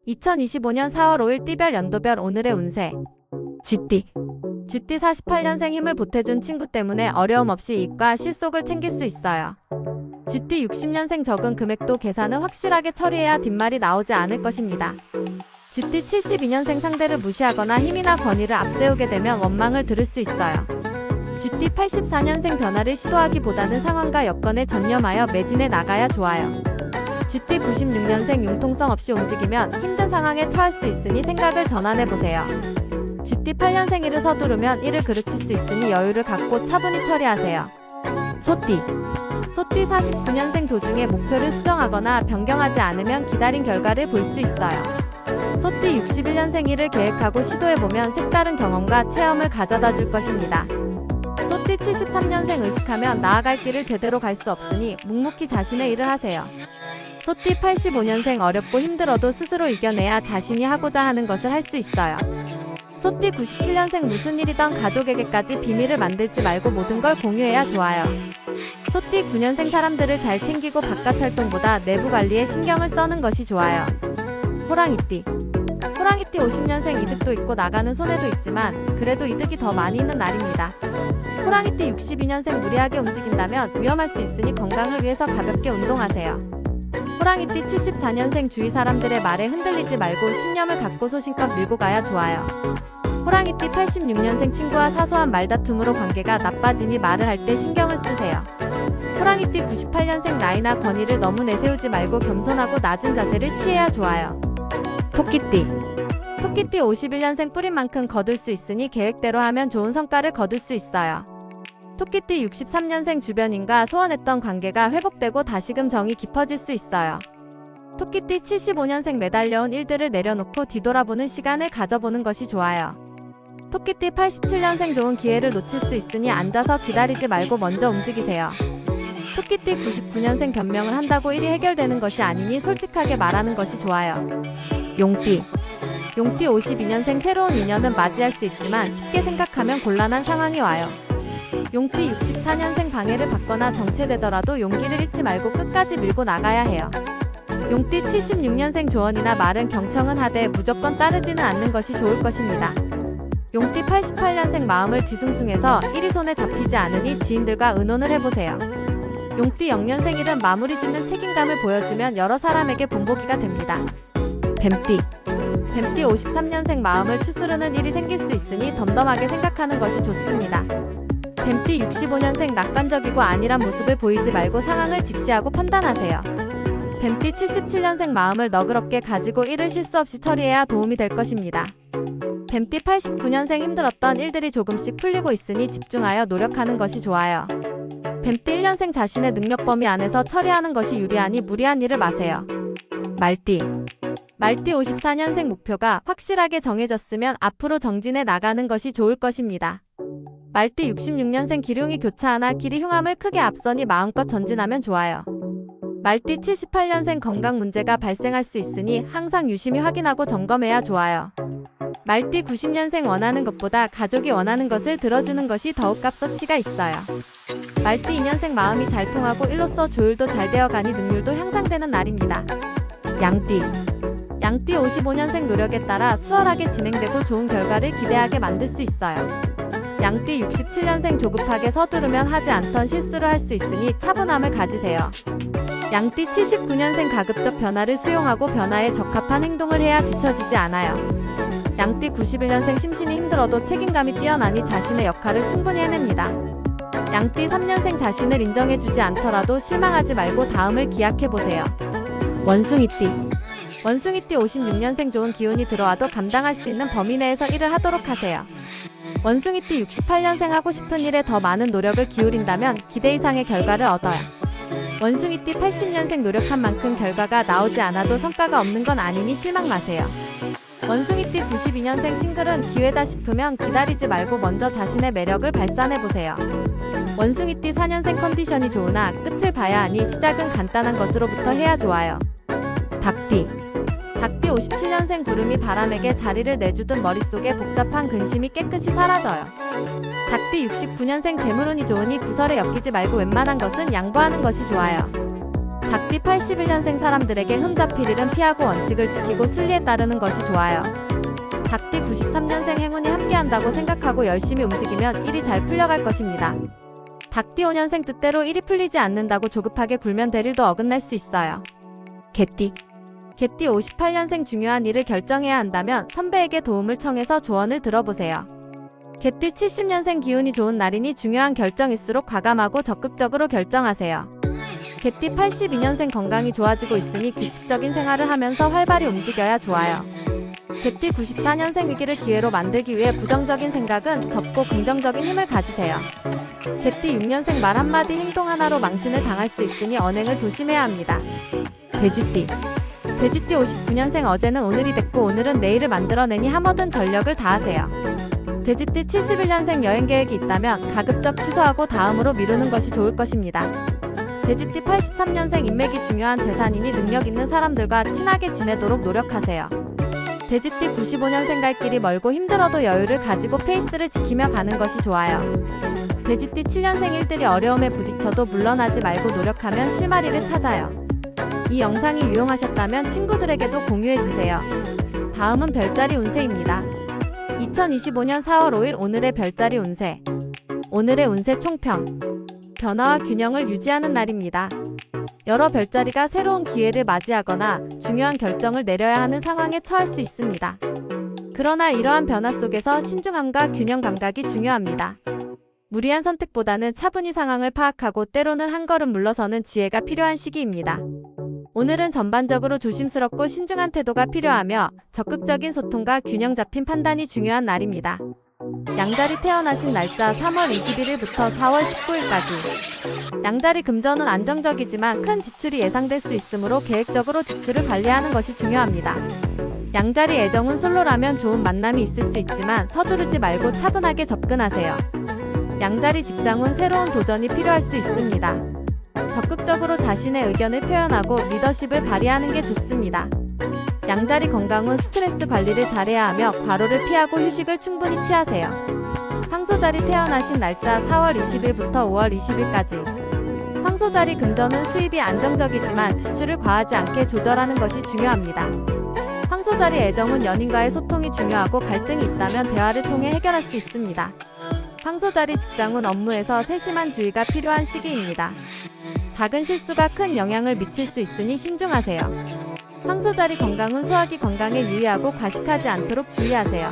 2025년 4월 5일 띠별 연도별 오늘의 운세. 쥐띠 48년생 힘을 보태준 친구 때문에 어려움 없이 이익과 실속을 챙길 수 있어요. 쥐띠 60년생 적은 금액도 계산은 확실하게 처리해야 뒷말이 나오지 않을 것입니다. 쥐띠 72년생 상대를 무시하거나 힘이나 권위를 앞세우게 되면 원망을 들을 수 있어요. 쥐띠 84년생 변화를 시도하기보다는 상황과 여건에 전념하여 매진해 나가야 좋아요. 쥐띠 96년생 융통성 없이 움직이면 힘든 상황에 처할 수 있으니 생각을 전환해보세요. 쥐띠 8년생 일을 서두르면 일을 그르칠 수 있으니 여유를 갖고 차분히 처리하세요. 소띠 49년생 도중에 목표를 수정하거나 변경하지 않으면 기다린 결과를 볼 수 있어요. 소띠 61년생 일을 계획하고 시도해보면 색다른 경험과 체험을 가져다 줄 것입니다. 소띠 73년생 의식하면 나아갈 길을 제대로 갈 수 없으니 묵묵히 자신의 일을 하세요. 소띠 85년생 어렵고 힘들어도 스스로 이겨내야 자신이 하고자 하는 것을 할 수 있어요. 소띠 97년생 무슨 일이든 가족에게까지 비밀을 만들지 말고 모든 걸 공유해야 좋아요. 소띠 9년생 사람들을 잘 챙기고 바깥 활동보다 내부 관리에 신경을 써는 것이 좋아요. 호랑이띠 50년생 이득도 있고 나가는 손해도 있지만 그래도 이득이 더 많이 있는 날입니다. 호랑이띠 62년생 무리하게 움직인다면 위험할 수 있으니 건강을 위해서 가볍게 운동하세요. 호랑이띠 74년생 주위 사람들의 말에 흔들리지 말고 신념을 갖고 소신껏 밀고 가야 좋아요. 호랑이띠 86년생 친구와 사소한 말다툼으로 관계가 나빠지니 말을 할 때 신경을 쓰세요. 호랑이띠 98년생 나이나 권위를 너무 내세우지 말고 겸손하고 낮은 자세를 취해야 좋아요. 토끼띠 51년생 뿌린 만큼 거둘 수 있으니 계획대로 하면 좋은 성과를 거둘 수 있어요. 토끼띠 63년생 주변인과 소원했던 관계가 회복되고 다시금 정이 깊어질 수 있어요. 토끼띠 75년생 매달려온 일들을 내려놓고 뒤돌아보는 시간을 가져보는 것이 좋아요. 토끼띠 87년생 좋은 기회를 놓칠 수 있으니 앉아서 기다리지 말고 먼저 움직이세요. 토끼띠 99년생 변명을 한다고 일이 해결되는 것이 아니니 솔직하게 말하는 것이 좋아요. 용띠 52년생 새로운 인연은 맞이할 수 있지만 쉽게 생각하면 곤란한 상황이 와요. 용띠 64년생 방해를 받거나 정체되더라도 용기를 잃지 말고 끝까지 밀고 나가야 해요. 용띠 76년생 조언이나 말은 경청은 하되 무조건 따르지는 않는 것이 좋을 것입니다. 용띠 88년생 마음을 뒤숭숭해서 일이 손에 잡히지 않으니 지인들과 의논을 해보세요. 용띠 0년생 일은 마무리 짓는 책임감을 보여주면 여러 사람에게 본보기가 됩니다. 뱀띠 53년생 마음을 추스르는 일이 생길 수 있으니 덤덤하게 생각하는 것이 좋습니다. 뱀띠 65년생 낙관적이고 안일한 모습을 보이지 말고 상황을 직시하고 판단하세요. 뱀띠 77년생 마음을 너그럽게 가지고 일을 실수 없이 처리해야 도움이 될 것입니다. 뱀띠 89년생 힘들었던 일들이 조금씩 풀리고 있으니 집중하여 노력하는 것이 좋아요. 뱀띠 1년생 자신의 능력 범위 안에서 처리하는 것이 유리하니 무리한 일을 마세요. 말띠 54년생 목표가 확실하게 정해졌으면 앞으로 정진해 나가는 것이 좋을 것입니다. 말띠 66년생 기룡이 교차하나 길이 흉함을 크게 앞서니 마음껏 전진하면 좋아요. 말띠 78년생 건강 문제가 발생할 수 있으니 항상 유심히 확인하고 점검해야 좋아요. 말띠 90년생 원하는 것보다 가족이 원하는 것을 들어주는 것이 더욱 값어치가 있어요. 말띠 2년생 마음이 잘 통하고 일로서 조율도 잘 되어가니 능률도 향상되는 날입니다. 양띠 55년생 노력에 따라 수월하게 진행되고 좋은 결과를 기대하게 만들 수 있어요. 양띠 67년생 조급하게 서두르면 하지 않던 실수를 할 수 있으니 차분함을 가지세요. 양띠 79년생 가급적 변화를 수용하고 변화에 적합한 행동을 해야 뒤처지지 않아요. 양띠 91년생 심신이 힘들어도 책임감이 뛰어나니 자신의 역할을 충분히 해냅니다. 양띠 3년생 자신을 인정해주지 않더라도 실망하지 말고 다음을 기약해보세요. 원숭이띠 56년생 좋은 기운이 들어와도 감당할 수 있는 범위 내에서 일을 하도록 하세요. 원숭이띠 68년생 하고 싶은 일에 더 많은 노력을 기울인다면 기대 이상의 결과를 얻어요. 원숭이띠 80년생 노력한 만큼 결과가 나오지 않아도 성과가 없는 건 아니니 실망 마세요. 원숭이띠 92년생 싱글은 기회다 싶으면 기다리지 말고 먼저 자신의 매력을 발산해보세요. 원숭이띠 4년생 컨디션이 좋으나 끝을 봐야 하니 시작은 간단한 것으로부터 해야 좋아요. 닭띠 57년생 구름이 바람에게 자리를 내주듯 머릿속에 복잡한 근심이 깨끗이 사라져요. 닭띠 69년생 재물운이 좋으니 구설에 엮이지 말고 웬만한 것은 양보하는 것이 좋아요. 닭띠 81년생 사람들에게 흠잡힐 일은 피하고 원칙을 지키고 순리에 따르는 것이 좋아요. 닭띠 93년생 행운이 함께한다고 생각하고 열심히 움직이면 일이 잘 풀려갈 것입니다. 닭띠 5년생 뜻대로 일이 풀리지 않는다고 조급하게 굴면 될 일도 어긋날 수 있어요. 개띠 58년생 중요한 일을 결정해야 한다면 선배에게 도움을 청해서 조언을 들어보세요. 개띠 70년생 기운이 좋은 날이니 중요한 결정일수록 과감하고 적극적으로 결정하세요. 개띠 82년생 건강이 좋아지고 있으니 규칙적인 생활을 하면서 활발히 움직여야 좋아요. 개띠 94년생 위기를 기회로 만들기 위해 부정적인 생각은 접고 긍정적인 힘을 가지세요. 개띠 6년생 말 한마디 행동 하나로 망신을 당할 수 있으니 언행을 조심해야 합니다. 돼지띠 59년생 어제는 오늘이 됐고 오늘은 내일을 만들어내니 하모든 전력을 다하세요. 돼지띠 71년생 여행 계획이 있다면 가급적 취소하고 다음으로 미루는 것이 좋을 것입니다. 돼지띠 83년생 인맥이 중요한 재산이니 능력 있는 사람들과 친하게 지내도록 노력하세요. 돼지띠 95년생 갈 길이 멀고 힘들어도 여유를 가지고 페이스를 지키며 가는 것이 좋아요. 돼지띠 7년생 일들이 어려움에 부딪혀도 물러나지 말고 노력하면 실마리를 찾아요. 이 영상이 유용하셨다면 친구들에게도 공유해주세요. 다음은 별자리 운세입니다. 2025년 4월 5일 오늘의 별자리 운세. 오늘의 운세 총평. 변화와 균형을 유지하는 날입니다. 여러 별자리가 새로운 기회를 맞이하거나 중요한 결정을 내려야 하는 상황에 처할 수 있습니다. 그러나 이러한 변화 속에서 신중함과 균형 감각이 중요합니다. 무리한 선택보다는 차분히 상황을 파악하고 때로는 한 걸음 물러서는 지혜가 필요한 시기입니다. 오늘은 전반적으로 조심스럽고 신중한 태도가 필요하며 적극적인 소통과 균형 잡힌 판단이 중요한 날입니다. 양자리 태어나신 날짜 3월 21일부터 4월 19일까지. 양자리 금전은 안정적이지만 큰 지출이 예상될 수 있으므로 계획적으로 지출을 관리하는 것이 중요합니다. 양자리 애정은 솔로라면 좋은 만남이 있을 수 있지만 서두르지 말고 차분하게 접근하세요. 양자리 직장운 새로운 도전이 필요할 수 있습니다. 적극적으로 자신의 의견을 표현하고 리더십을 발휘하는 게 좋습니다. 양자리 건강운 스트레스 관리를 잘해야 하며 과로를 피하고 휴식을 충분히 취하세요. 황소자리 태어나신 날짜 4월 20일부터 5월 20일까지. 황소자리 금전운 수입이 안정적이지만 지출을 과하지 않게 조절하는 것이 중요합니다. 황소자리 애정은 연인과의 소통이 중요하고 갈등이 있다면 대화를 통해 해결할 수 있습니다. 황소자리 직장운 업무에서 세심한 주의가 필요한 시기입니다. 작은 실수가 큰 영향을 미칠 수 있으니 신중하세요. 황소자리 건강은 소화기 건강에 유의하고 과식하지 않도록 주의하세요.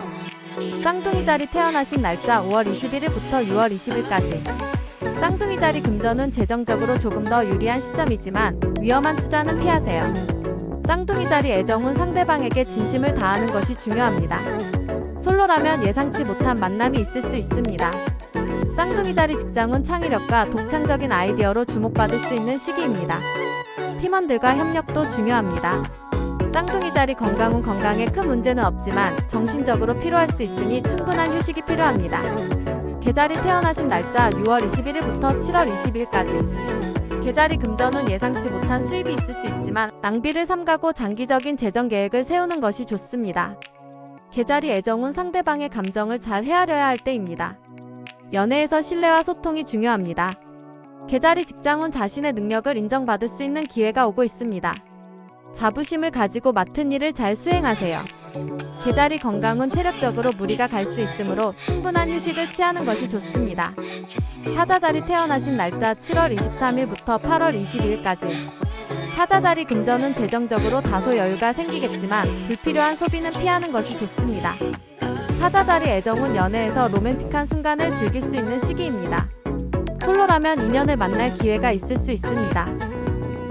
쌍둥이자리 태어나신 날짜 5월 21일부터 6월 20일까지. 쌍둥이자리 금전은 재정적으로 조금 더 유리한 시점이지만 위험한 투자는 피하세요. 쌍둥이자리 애정은 상대방에게 진심을 다하는 것이 중요합니다. 솔로라면 예상치 못한 만남이 있을 수 있습니다. 쌍둥이자리 직장운 창의력과 독창적인 아이디어로 주목받을 수 있는 시기입니다. 팀원들과 협력도 중요합니다. 쌍둥이자리 건강운 건강에 큰 문제는 없지만 정신적으로 피로할 수 있으니 충분한 휴식이 필요합니다. 개자리 태어나신 날짜 6월 21일부터 7월 20일까지. 개자리 금전운 예상치 못한 수입이 있을 수 있지만 낭비를 삼가고 장기적인 재정 계획을 세우는 것이 좋습니다. 개자리 애정운 상대방의 감정을 잘 헤아려야 할 때입니다. 연애에서 신뢰와 소통이 중요합니다. 개자리 직장운 자신의 능력을 인정받을 수 있는 기회가 오고 있습니다. 자부심을 가지고 맡은 일을 잘 수행하세요. 개자리 건강은 체력적으로 무리가 갈 수 있으므로 충분한 휴식을 취하는 것이 좋습니다. 사자자리 태어나신 날짜 7월 23일부터 8월 22일까지. 사자자리 금전은 재정적으로 다소 여유가 생기겠지만 불필요한 소비는 피하는 것이 좋습니다. 사자자리 애정은 연애에서 로맨틱한 순간을 즐길 수 있는 시기입니다. 솔로라면 인연을 만날 기회가 있을 수 있습니다.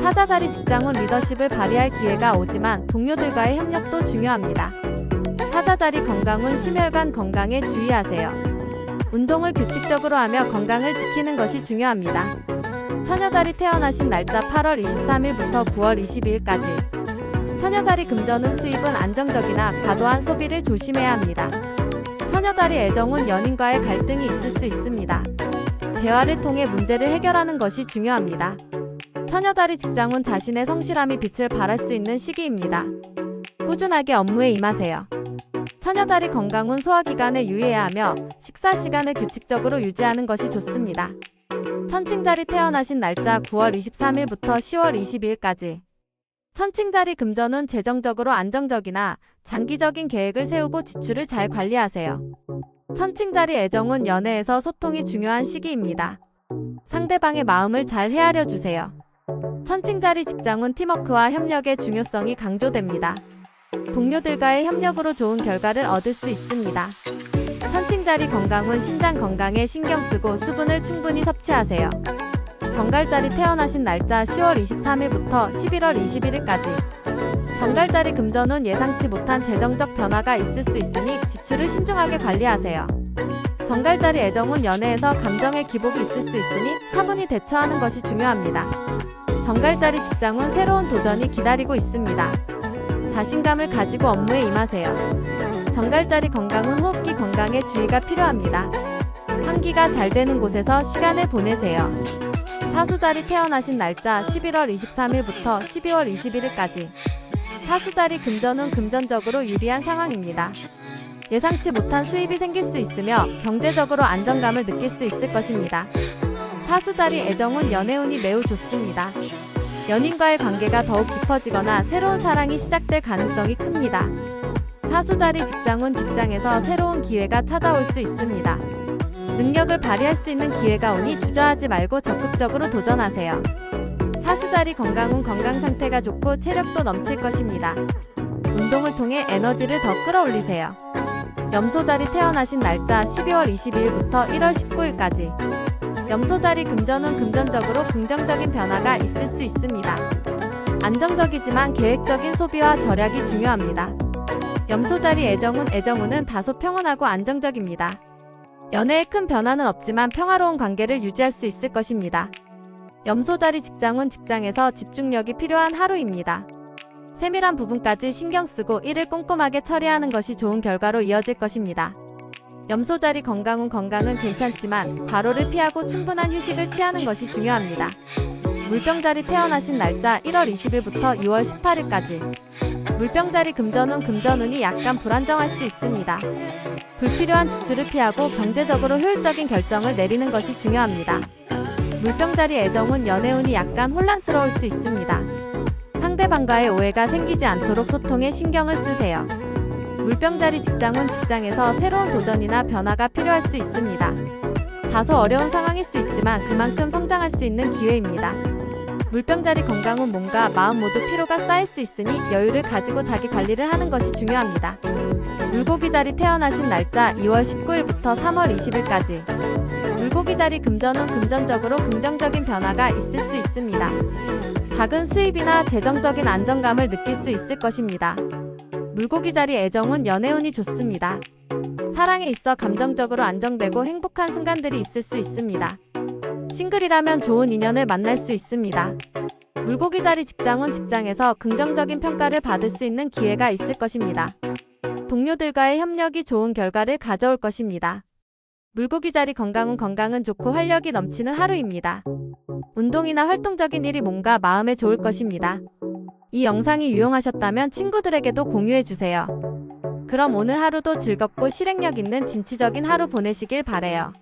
사자자리 직장운 리더십을 발휘할 기회가 오지만 동료들과의 협력도 중요합니다. 사자자리 건강운 심혈관 건강에 주의하세요. 운동을 규칙적으로 하며 건강을 지키는 것이 중요합니다. 처녀자리 태어나신 날짜 8월 23일부터 9월 22일까지. 처녀자리 금전운 수입은 안정적이나 과도한 소비를 조심해야 합니다. 처녀자리 애정운 연인과의 갈등이 있을 수 있습니다. 대화를 통해 문제를 해결하는 것이 중요합니다. 처녀자리 직장운 자신의 성실함이 빛을 발할 수 있는 시기입니다. 꾸준하게 업무에 임하세요. 처녀자리 건강운 소화기관에 유의해야 하며 식사 시간을 규칙적으로 유지하는 것이 좋습니다. 천칭자리 태어나신 날짜 9월 23일부터 10월 22일까지. 천칭자리 금전운 재정적으로 안정적이나 장기적인 계획을 세우고 지출을 잘 관리하세요. 천칭자리 애정운 연애에서 소통이 중요한 시기입니다. 상대방의 마음을 잘 헤아려 주세요. 천칭자리 직장운 팀워크와 협력의 중요성이 강조됩니다. 동료들과의 협력으로 좋은 결과를 얻을 수 있습니다. 천칭자리 건강운 신장 건강에 신경 쓰고 수분을 충분히 섭취하세요. 정갈자리 태어나신 날짜 10월 23일부터 11월 21일까지. 정갈자리 금전운 예상치 못한 재정적 변화가 있을 수 있으니 지출을 신중하게 관리하세요. 정갈자리 애정운 연애에서 감정의 기복이 있을 수 있으니 차분히 대처하는 것이 중요합니다. 정갈자리 직장운 새로운 도전이 기다리고 있습니다. 자신감을 가지고 업무에 임하세요. 정갈자리 건강운 호흡기 건강에 주의가 필요합니다. 환기가 잘 되는 곳에서 시간을 보내세요. 사수자리 태어나신 날짜 11월 23일부터 12월 21일까지. 사수자리 금전운 금전적으로 유리한 상황입니다. 예상치 못한 수입이 생길 수 있으며 경제적으로 안정감을 느낄 수 있을 것입니다. 사수자리 애정운 연애운이 매우 좋습니다. 연인과의 관계가 더욱 깊어지거나 새로운 사랑이 시작될 가능성이 큽니다. 사수자리 직장운 직장에서 새로운 기회가 찾아올 수 있습니다. 능력을 발휘할 수 있는 기회가 오니 주저하지 말고 적극적으로 도전하세요. 사수자리 건강운 건강 상태가 좋고 체력도 넘칠 것입니다. 운동을 통해 에너지를 더 끌어올리세요. 염소자리 태어나신 날짜 12월 22일부터 1월 19일까지. 염소자리 금전운 금전적으로 긍정적인 변화가 있을 수 있습니다. 안정적이지만 계획적인 소비와 절약이 중요합니다. 염소자리 애정운은 다소 평온하고 안정적입니다. 연애에 큰 변화는 없지만 평화로운 관계를 유지할 수 있을 것입니다. 염소자리 직장운 직장에서 집중력이 필요한 하루입니다. 세밀한 부분까지 신경 쓰고 일을 꼼꼼하게 처리하는 것이 좋은 결과로 이어질 것입니다. 염소자리 건강운 건강은 괜찮지만 과로를 피하고 충분한 휴식을 취하는 것이 중요합니다. 물병자리 태어나신 날짜 1월 20일부터 2월 18일까지. 물병자리 금전운이 약간 불안정할 수 있습니다. 불필요한 지출을 피하고 경제적으로 효율적인 결정을 내리는 것이 중요합니다. 물병자리 애정운 연애운이 약간 혼란스러울 수 있습니다. 상대방과의 오해가 생기지 않도록 소통에 신경을 쓰세요. 물병자리 직장운 직장에서 새로운 도전이나 변화가 필요할 수 있습니다. 다소 어려운 상황일 수 있지만 그만큼 성장할 수 있는 기회입니다. 물병자리 건강운 몸과 마음 모두 피로가 쌓일 수 있으니 여유를 가지고 자기 관리를 하는 것이 중요합니다. 물고기자리 태어나신 날짜 2월 19일부터 3월 20일까지. 물고기자리 금전운 금전적으로 긍정적인 변화가 있을 수 있습니다. 작은 수입이나 재정적인 안정감을 느낄 수 있을 것입니다. 물고기자리 애정운 연애운이 좋습니다. 사랑에 있어 감정적으로 안정되고 행복한 순간들이 있을 수 있습니다. 싱글이라면 좋은 인연을 만날 수 있습니다. 물고기자리 직장운 직장에서 긍정적인 평가를 받을 수 있는 기회가 있을 것입니다. 동료들과의 협력이 좋은 결과를 가져올 것입니다. 물고기자리 건강은 좋고 활력이 넘치는 하루입니다. 운동이나 활동적인 일이 몸과 마음에 좋을 것입니다. 이 영상이 유용하셨다면 친구들에게도 공유해주세요. 그럼 오늘 하루도 즐겁고 실행력 있는 진취적인 하루 보내시길 바래요.